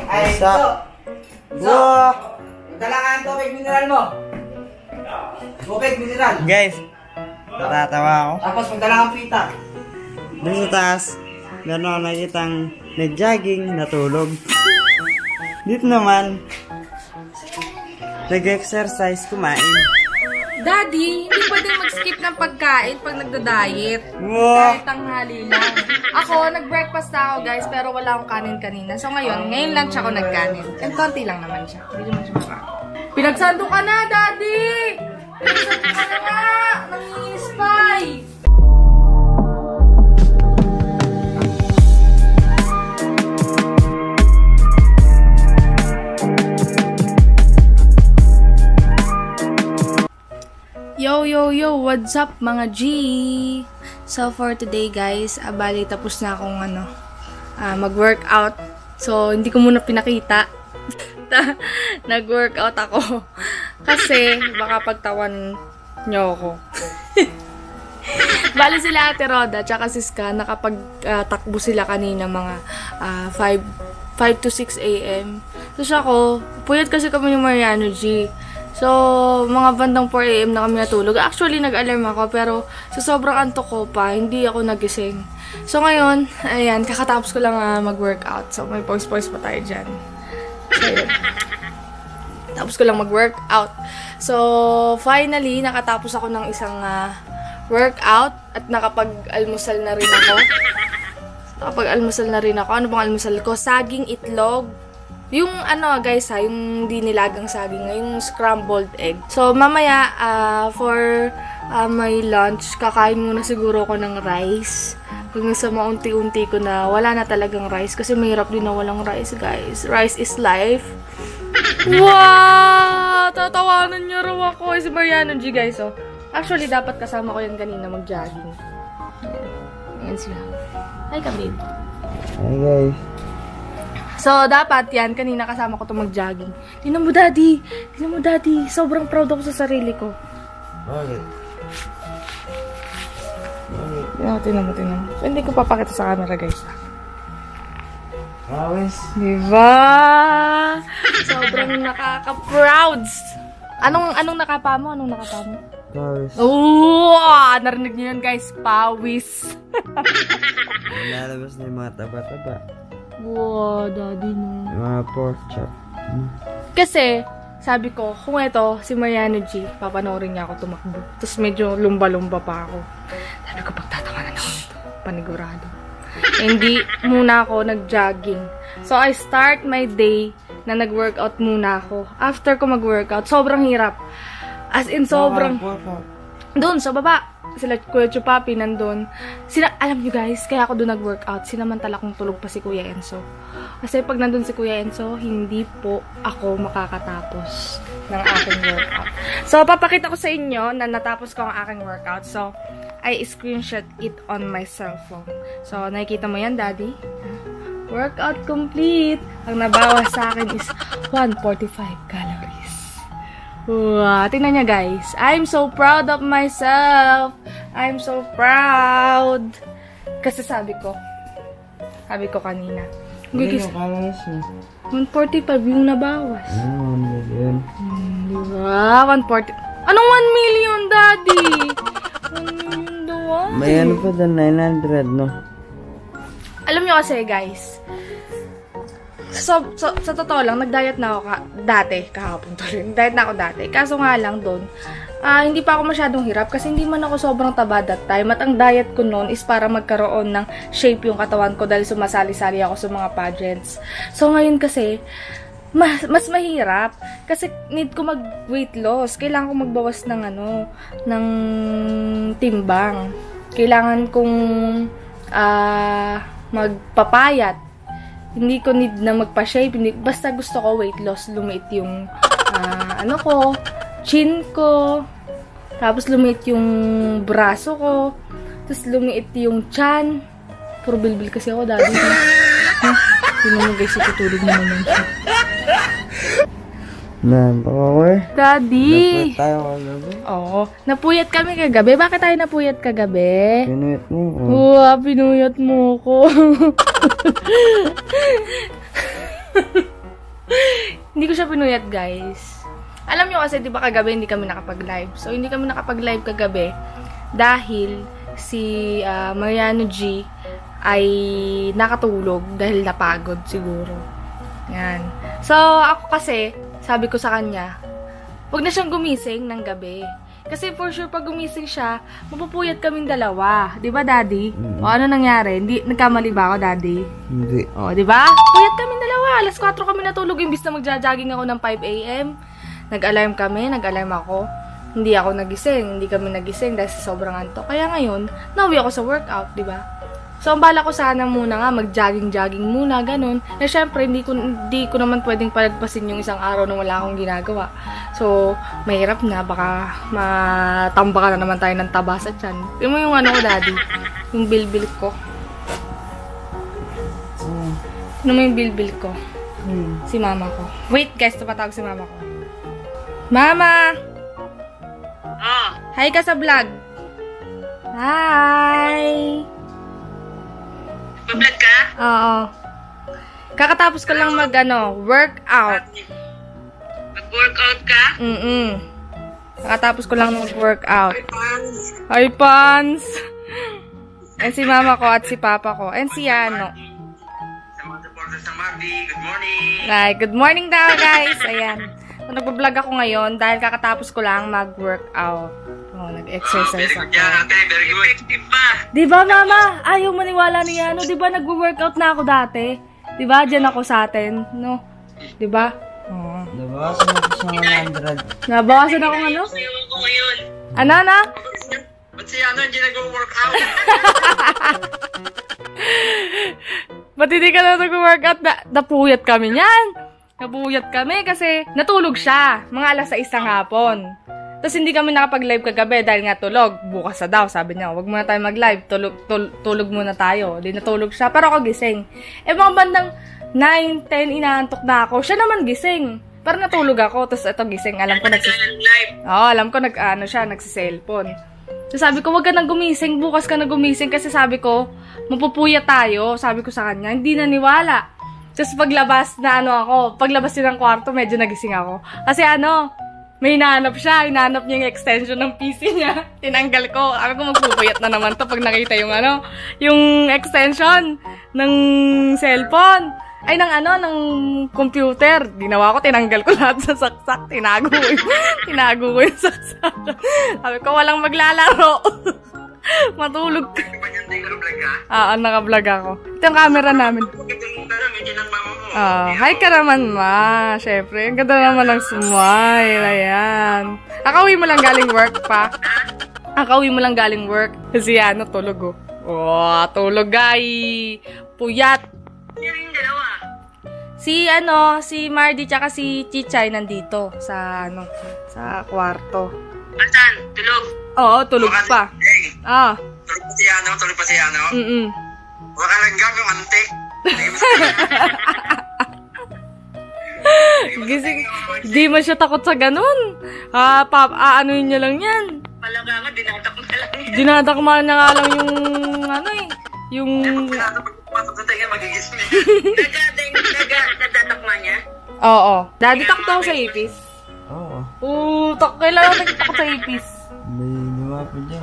Ay, Isa. Wow! Dala ka ang tubig mineral mo. Tubig mineral. Guys, natatawa ako. Tapos magdala kang pita. Doon sa taas, meron ako nakitang nag-jogging, natulog. Dito naman, nag-exercise, kumain. Daddy, hindi pwedeng mag-skip ng pagkain pag nagda-diet. Wow! Kahit tanghali lang. Ako, nag-breakfast na ako guys, pero wala akong kanin kanina. So ngayon lunch ako nagkanin. And konti lang naman siya. Hindi naman siya marami. Pinagsando ka na, Daddy! Pinagsando ka na nga! Nangingispay! Yo, what's up mga G? So for today guys, bali tapos na akong mag-workout. So hindi ko muna pinakita. Nag-workout ako. Kasi baka pagtawan nyo ako. Bali sila Ate Roda tsaka si Ska, nakapag-takbo sila kanina mga 5 to 6 a.m. Tapos ako, puyat kasi kami ni Mariano G. So, mga bandang 4 a.m. na kami natulog. Actually, nag-alarm ako, pero sa sobrang antok ko pa, hindi ako nagising. So, ngayon, ayan, kakatapos ko lang mag-workout. So, may pause-pause pa tayo dyan. So, ayan. Tapos ko lang mag-workout. So, finally, nakatapos ako ng isang workout at nakapag-almusal na rin ako. Ano bang almusal ko? Saging itlog. Yung guys yung dinilagang saging, yung scrambled egg. So mamaya for my lunch, kakain muna siguro ako ng rice. Hanggang sa maunti-unti ko na wala na talagang rice kasi mahirap din na walang rice, guys. Rice is life. Wow! Tatawanan niyo raw ako. Si Mariano G, guys. So, actually dapat kasama ko yan kanina mag-jogging. Ayan sila. Hi ka, babe. Hi guys. So, dapat yan, kanina kasama ko ito mag-jogging. Tingnan mo, Daddy. Sobrang proud ako sa sarili ko. Bakit? Tingnan mo. So, hindi ko papakita sa camera, guys. Pawis. Diba? Sobrang nakaka-prouds. Anong nakapa mo? Pawis. Oo! Narinig niyo yun, guys. Pawis. Lalabas na yung mga taba-taba. Wow, Daddy, no. Yung mga pork chop. Kasi, sabi ko, kung ito, si Mariano G, papanoorin niya ako tumakbo. Tapos medyo lumba-lumba pa ako. Sabi ko, pagtatawanan ako nito. Panigurado. Hindi muna ako nag-jogging. So, I start my day na nag-workout muna ako. After ko mag-workout, sobrang hirap. As in, sobrang... Doon, sa baba. Sila Kuya Chupapi nandun. Alam nyo guys, kaya ako doon nag-workout. Sinamantala kong tulog pa si Kuya Enzo. Kasi pag nandun si Kuya Enzo, hindi po ako makakatapos ng aking workout. So, papakita ko sa inyo na natapos ko ang aking workout. So, I screenshot it on my cellphone. So, nakikita mo yan, Daddy? Workout complete. Ang nabawas sa akin is 145 calories. Wow, tingnan niya guys. I'm so proud of myself. I'm so proud. Kasi sabi ko kanina. Hindi yung calories mo. 145 yung nabawas. Yun. Diba? 140. Anong 1 million, Daddy? 1 million daw. May ano pa doon, 900, no? Alam nyo kasi guys, sa totoo lang, nag-diet na ako dati, kahapon to rin. Diet na ako dati. Kaso nga lang doon, hindi pa ako masyadong hirap kasi hindi man ako sobrang taba that time. At ang diet ko noon is para magkaroon ng shape yung katawan ko dahil sumasali-sali ako sa mga pageants. So ngayon kasi, mas mahirap kasi need ko mag-weight loss. Kailangan ko magbawas ng ng timbang. Kailangan kong magpapayat. Hindi ko need na magpa-shape. Basta gusto ko weight loss. Lumiit yung, chin ko. Tapos lumiit yung braso ko. Tapos lumiit yung chan. Puro bilbil kasi ako, Daddy. Tingnan mo guys, itutulog na naman siya. Daddy! Napuyat tayo kagabi? Oo. Napuyat kami kagabi. Bakit tayo napuyat kagabi? Pinuyat mo ko. Wow, pinuyat mo ko. Hindi ko siya pinuyat, guys. Alam nyo kasi, di ba kagabi hindi kami nakapag-live. So, hindi kami nakapag-live kagabi dahil si Mariano G ay nakatulog dahil napagod siguro. Yan. So, ako kasi, sabi ko sa kanya, huwag na siyang gumising ng gabi. Kasi for sure, pag gumising siya, mapupuyat kaming dalawa. Di ba, Daddy? O ano nangyari? Nagkamali ba ako, Daddy? Hindi. O, di ba? Puyat kaming dalawa. Alas 4 kami natulog. Imbis na magja-jogging ako ng 5 a.m. Nag-alarm kami. Nag-alarm ako. Hindi ako nagising. Hindi kami nagising dahil sa sobrang antok. Kaya ngayon, nauwi ako sa workout, di ba? So, ang bala ko sana muna nga, mag-jogging-jogging muna, ganun. Na syempre, hindi ko naman pwedeng palagpasin yung isang araw na wala akong ginagawa. So, mahirap na, baka matamba ka na naman tayo ng taba sa tiyan. Yung mo yung ano ko, Daddy? Yung bilbil ko. Ano mo yung bilbil ko? Si mama ko. Wait, guys, tumatawag si mama ko. Mama! Hi ka sa vlog. Hi! Mag-vlog ka? Oo. Kakatapos ko lang workout. Mag-workout ka? Kakatapos ko lang mag-workout. Hi, Pans. Hi, Pans! And si mama ko at si papa ko. And si Ano. Sa mga supporters ng Mardi, good morning. Right, good morning daw, guys. Ayan. So, nagbablog ako ngayon dahil kakatapos ko lang mag-workout. Oh, nag-exercise ako. Very good. Effective ba? Diba, mama? Ayaw maniwala ni Ano. Diba, nag-workout na ako dati? Diba, dyan ako sa atin. No? Diba? Oo. Nabawasan ako sa 100. Nabawasan ako ano? Sayawan ko ngayon. Ano, na? Ba't si Ano hindi nag-workout? Ba't hindi ka na nag-workout? Napuyat kami niyan. Napuyat kami kasi natulog siya. Mga alas 6 ng hapon. Tapos hindi kami nakapag-live kagabi dahil nga tulog. Bukas na daw, sabi niya. Huwag muna tayo mag-live. Tulog muna tayo. Di natulog siya. Pero ako gising. Mga bandang 9, 10, inaantok na ako. Siya naman gising. Pero natulog ako. Tapos ito gising. Alam ko nagsi-cellphone. So sabi ko, huwag ka nang gumising. Bukas ka na gumising. Kasi sabi ko, mapupuya tayo. Sabi ko sa kanya. Hindi naniwala. Tapos paglabas din ng kwarto, medyo nagising ako. Kasi may hinahanap siya. Hinahanap niya yung extension ng PC niya. Tinanggal ko. Ako magpupuyat na naman to pag nakita yung extension ng cellphone. Ay, ng computer. Ginawa ko, tinanggal ko lahat sa saksak. Tinago ko yung saksak. Sabi ko, walang maglalaro. Matulog ka. Naka-vlog ako. Ito yung camera namin. Hi ka naman, ma. Syempre, ang ganda naman ng smile. Ayan. Akauwi mo lang galing work pa. Kasi tulog oh. Tulog, guy. Puyat. Sino yung dalawa? Si Mardi tsaka si Chichay nandito sa kwarto. Asan? Tulog? Oo, tulog pa. Tulog pa si Ano? Baka langgam yung antik. Gising. Di man siya takot sa ganun. Aanoin niya lang yan. Malaga nga, dinatakma lang. Dinatakma niya nga lang yung Pasok sa tayo, magigising. Nagtatakma niya? Oo. Daddy, takot ako sa ipis. Oo. Kailangan nagtakot sa ipis. May lumapit dyan,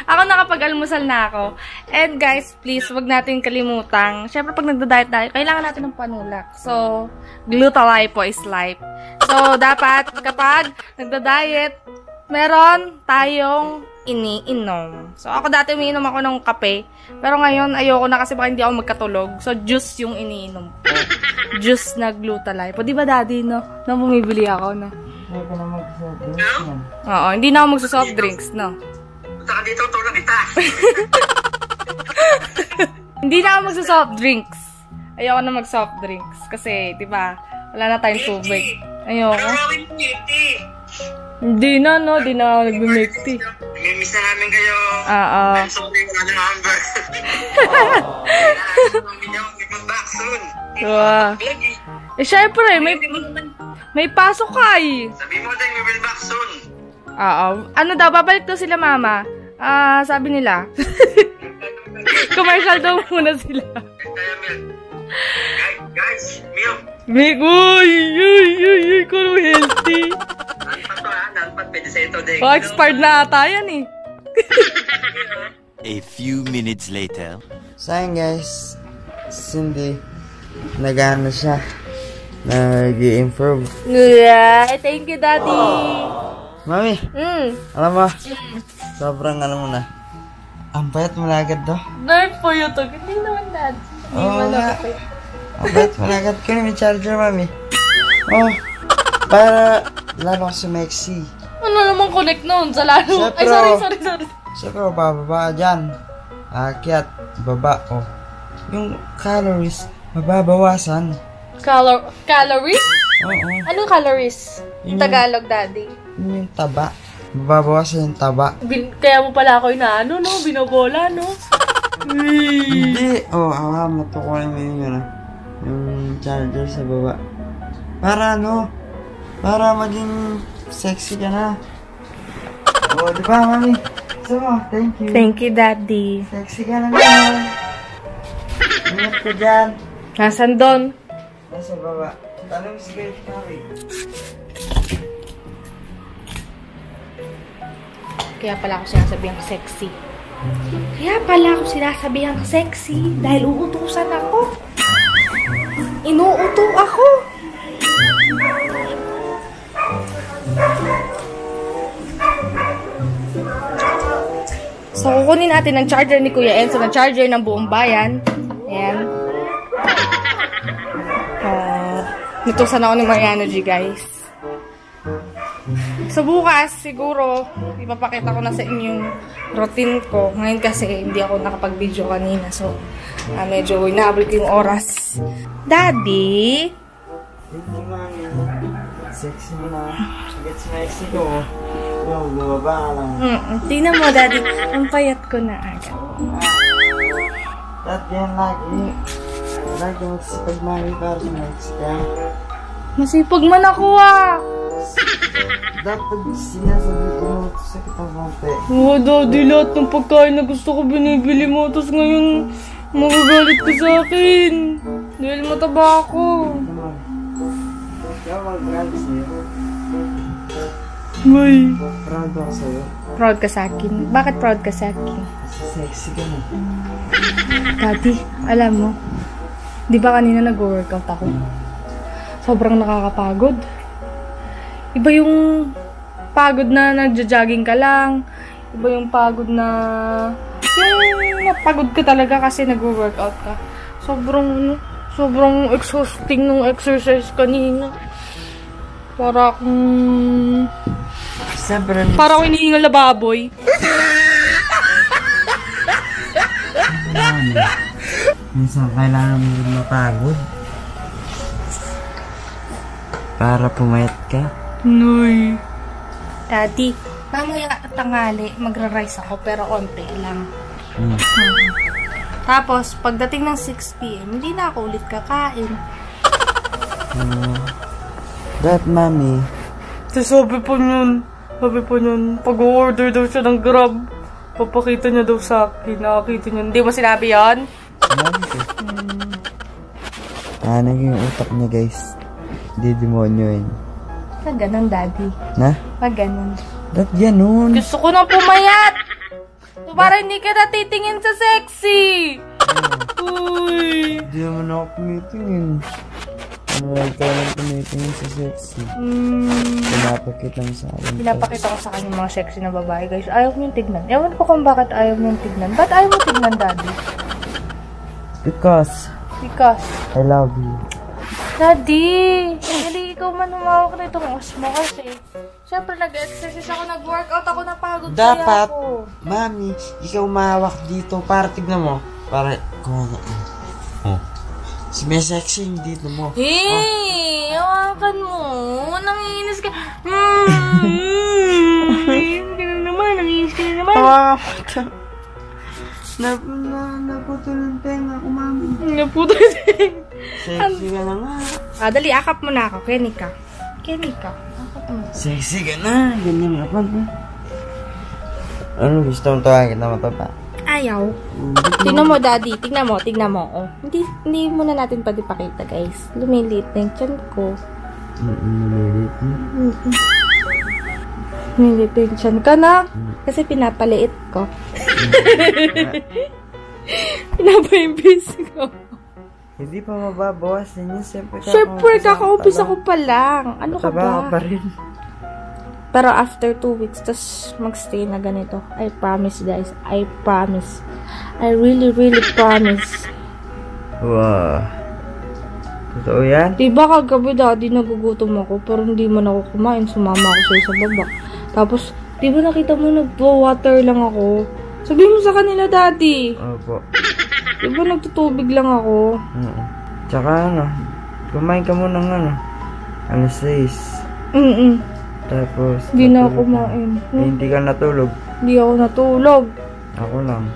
Ako nakapag-almusal na ako. And guys, please, wag natin kalimutang. Syempre, pag nagda-diet tayo, kailangan natin ng panulak. So, Glutalipo is life. So, dapat kapag nagda-diet, meron tayong iniinom. So, ako dati umiinom ako ng kape. Pero ngayon, ayoko na kasi baka hindi ako magkatulog. So, juice yung iniinom ko. Juice na Glutalipo. Di ba, Daddy, no? Nung bumibili ako, no? Hindi ko na mag-soft drinks yan. Oo, hindi na ako magsa-soft drinks, no? Punta ka dito, tulog kita. Hindi na ako magsa-soft drinks. Ayoko na mag-soft drinks. Kasi, di ba, wala na tayong tubig. Ayoko. Rawin mo, Hindi na, no? Hindi na ako nag-make tea. Namimiss na namin kayo. Oo. I'm sorry, wala na number. Mag-back soon. Syempre, may pasok ka eh. Sabi mo din, we will back soon. Oo. Ano daw, babalik daw sila, mama. Sabi nila. Commercial daw muna sila. tayo milk. Guys, milk. Milk, uy, kung healthy. Nanpat to ha, nanpat, pwede sa ito din. Oh, expired na ata yan eh. A few minutes later. Sayang guys, Cindy, nag-ano siya, nag-i-improve. Yeah, thank you, Daddy. Mami, alam mo, sobrang alam mo na. Ang payat mo na agad do. Nerf po yun to. Hindi naman, Daddy. Hindi Oo naman nga. ako. Ang payat mo na agad. Kunin mo yung charger, Mami. Oh, para lalo ka sumexy. Ano naman connect nun sa lalo? Ay, sorry. Siyempre, bababa ka dyan. Akyat, baba, oh. Yung calories, mababawasan. Calories? Oo. Anong calories? Yun yung- Tagalog, Daddy. Yun yung taba. Mababawasan yung taba. Kaya mo pala ako inaano, no? Binobola, no? Hindi. Oh, mo. Tukunin mo yun, yung charger sa baba. Para ano? Para maging sexy ka na. Oh, di ba, Mami? So, thank you. Thank you, Daddy. Sexy ka na naman. Ingat ka dyan. Nasaan doon? Nasa baba. Tanong si Grace, Mami. Kaya pala ako sinasabihang sexy. Dahil uutusan ako. Inuuto ako. So, kukunin natin ang charger ni Kuya Enzo, ng charger ng buong bayan. Ayan. Nutusan ako ni Mariano G, guys. So, bukas, siguro, ipapakita ko na sa inyo yung routine ko. Ngayon kasi, hindi ako nakapag-video kanina. So, medyo inaabot ko yung oras. Daddy? Thank you, Mami. Sexy mo na. Gets sexy ko. Yung bumaba ka lang. Tingnan mo, Daddy. Ang payat ko na agad. Dad, yan lagi. Lagi magsipag, Mami, para sa sexy ka. Masipag man ako, ah. Dapat sinasabi ko sa kitang konti. Oo, Daddy, lahat ng pagkain na gusto ko binibili mo. Tapos ngayon, magagalit ka sa akin. Dahil mataba ako. Naman. Ikaw mag-proud sa'yo. May. Proud ako sa'yo. Proud ka sa akin? Bakit proud ka sa akin? Kasi sexy ka na. Daddy, alam mo, di ba kanina nag-workout ako? Sobrang nakakapagod. Iba yung pagod na nagja-jogging ka lang. Iba yung pagod na... Yung napagod ka talaga kasi nag-workout ka. Sobrang exhausting nung exercise kanina. Para akong... Para akong inihingal na baboy. Minsan kailangan mo rin mapagod. Para pumayat ka. Noy. Daddy, mamaya tanghali, magra-rice ako pero onte lang. Tapos, pagdating ng 6 PM, hindi na ako ulit kakain. That, Mami. Sabi po nun, pag-order daw siya ng Grab, papakita niya daw sa akin, nakakita niya. Hindi mo sinabi yun? Sinabi ko. Yung utak niya, guys. Hindi demonyo yun. Pag ganun, Daddy. Na? Pag ganun. That ganun. Gusto ko nang pumayat! So, para hindi ka natitingin sa sexy! Uy! Hindi naman ako tumitingin. Ano lang ka lang tumitingin sa sexy. Pinapakita mo sa akin. Pinapakita ko sa kanya yung mga sexy na babae, guys. Ayaw mo yung tignan. Ewan ko kung bakit ayaw mo yung tignan. Ba't ayaw mo tignan, Daddy? Because I love you. Daddy! Hindi ikaw man humawak na itong os mo kasi. Siyempre, nag-exercise ako, nag-workout ako, napagod kaya Dapat, ako. Mami, ikaw mahawak dito para tignan mo. Para, kung si may sexy yung dito mo. Hey! Hawakan mo! Nangiinis ka! Nangiinis ka na naman! Naputol yung tenga ko, Mami. Naputol yung tenga. Sexy ka na nga. Dali, akap mo na ako. Kenika. Akap mo. Sexy ka na. Ganyan naman. Ano gusto mong tawagin kita mataba? Ayaw. Tingnan mo, Daddy. Tingnan mo. Oh. Hindi muna natin pa dipakita, guys. Lumiliit na yung tiyan ko. Lumiliit na yung tiyan ka na. Kasi pinapaliit ko. Pinapaimbis ko. Hindi pa mababawasan yun. Siyempre, kakaumpisa ko pa lang. Ano ka Mataba ba? pa rin. Pero after 2 weeks, tas magstay na ganito. I promise, guys. I promise. I really, really promise. Wow. Totoo yan? Diba kagabi, Daddy, nagugutom ako, pero hindi man ako kumain. Sumama ako sa'yo sa baba. Tapos, diba nakita mo, nagpo-water lang ako. Sabihin mo sa kanila, Daddy. Opo. Diba nagtutubig lang ako? Oo. Tsaka kumain ka muna ng 6. Tapos, Hindi na ako kumain. Hindi ka natulog. Hindi ako natulog. Ako lang.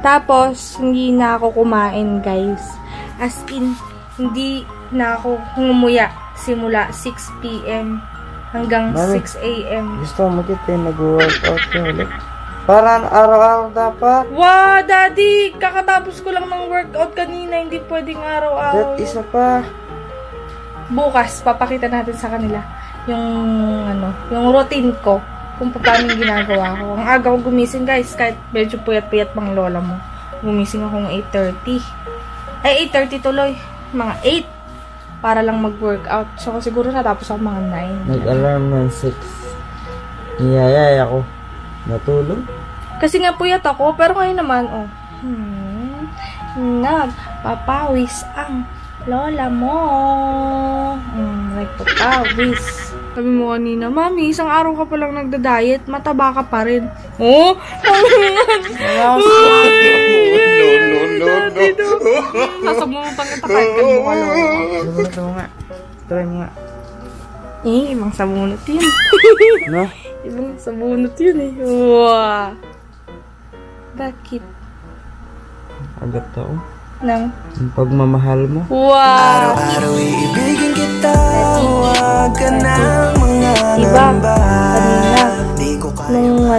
Tapos, hindi na ako kumain, guys. As in, hindi na ako ngumuya simula 6 p.m. hanggang Mami, 6 a.m. Gusto mo kita nag-workout ka ulit? Para araw-araw dapat. Wow, Daddy! Kakatapos ko lang ng workout kanina. Hindi pwedeng araw-araw. Isa pa. Bukas, papakita natin sa kanila yung routine ko. Kung paano yung ginagawa ko. Ang aga ko gumising, guys. Kahit medyo puyat-puyat pang lola mo. Gumising ako ng 8:30. Ay, 8:30 tuloy. Mga 8. Para lang mag-workout. So, siguro natapos ako mga 9. Nag-alarm ng 6. Niyayay ako. Natulog? Kasi nga puyat ako. Pero ngayon naman, nagpapawis ang lola mo. Nagpapawis. Sabi mo kanina, Mami, isang araw ka palang nagda-diet, mataba ka pa rin. Oh! No. Sasab mo pang itakay ka mo kalong. Ito nga. Try mo nga. Ibang sabunot yun. No? Ibang sabunot yun eh. Wow! Bakit? Agad ako. Nang? Yung pagmamahal mo. Wow! Araw-araw ibigin kita, huwag ka ng mga Diba? Kanina,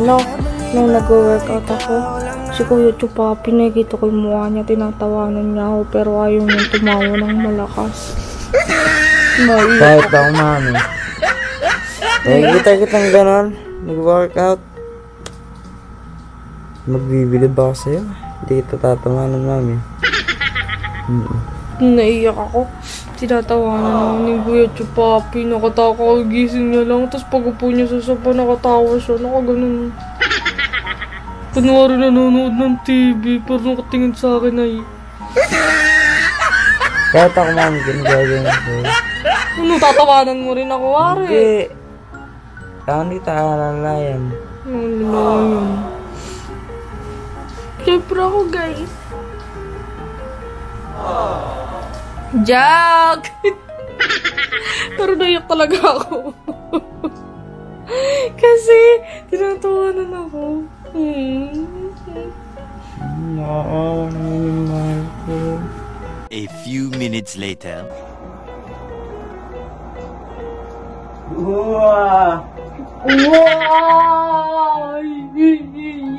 nung nag-workout ako, si Kuya Chupapi, nakikita ko yung mukha niya, tinatawanan niya ako, pero ayaw niyang tumawa ng malakas. Kahit ako, Mami. Nakikita kitang ganon, nag-workout. Magbibilib ako sa'yo. Hindi kita tatawanan, Mami. Naiyak ako. Tinatawanan ako ni Kuya Chupapi. Nakatawa gising niya lang. Tapos pag-upo niya sa sopa, nakatawa siya. Nakaganon. Kunwari nanonood ng TV. Pero nakatingin sa akin ay. Kahit ako, Mami, ganyan sa'yo. Ano, tatawanan mo rin ako, Wari? Hindi. Hindi tayo alalayan. Ano yun? Siyempre ako, guys. Joke! Pero naiyak talaga ako. Kasi, tinatawanan ako. Nakakawa naman yung mahal ko. A few minutes later. Wow! Wow!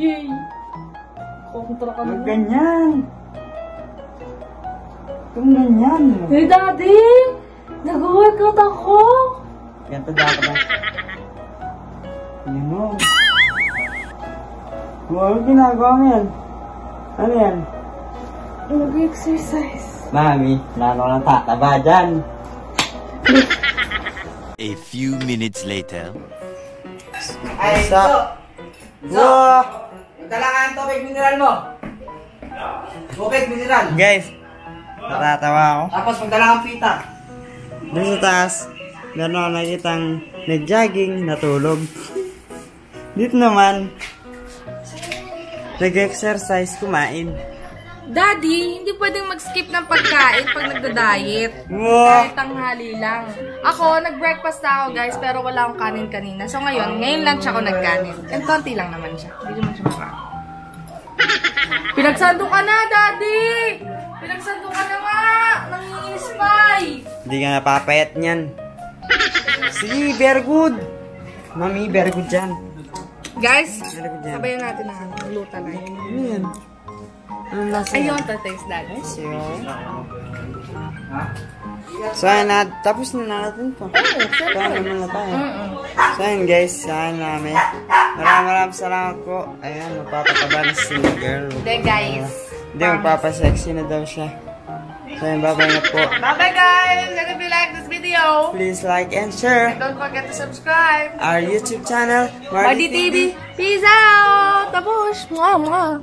Yay! Kontra ka naman. Ganyan! Kung ganyan. Hey, Daddy! Nag-workout ako! Ganito dapat ang... Yun mo. Ano ginagawa mo yan? Ano yan? Nag-exercise. Mami, lalo lang tataba dyan. A few minutes later. Ay, Isa. Iso! Wow! Dala ka ang tubig mineral mo. Tubig mineral. Guys, natatawa ako. Tapos magdala kang pita. Doon sa taas, meron ako nakitang nag-jogging, natulog. Dito naman, nag-exercise, kumain. Daddy, hindi pwedeng mag-skip ng pagkain pag nagda-diet. Wow! Kahit tanghali lang. Ako, nag-breakfast na ako, guys, pero wala akong kanin kanina. So ngayon lunch ako nagkanin. And konti lang naman siya. Hindi naman siya marami. Pinagsando ka na, Daddy! Pinagsando ka na nga! Nanginginis pa eh! Hindi ka napapayat niyan. See, very good. Mami, very good dyan. Guys, Ano ko dyan? sabayan natin na luta na yun. Ano yan? Anong lasa I yan? want to taste that. So, ayun na. Tapos na natin po. Kain naman na tayo. So, ayun guys. Kain namin. Maraming salamat po. Ayan, magpapataba na si girl. Hindi guys. Hindi, magpapasexy na daw siya. So, ayun, bye-bye na po. Bye-bye guys! And if you like this video, Please like and share don't forget to subscribe. our YouTube channel, Mardi TV. Peace out! Tapos! Mwah, mwah.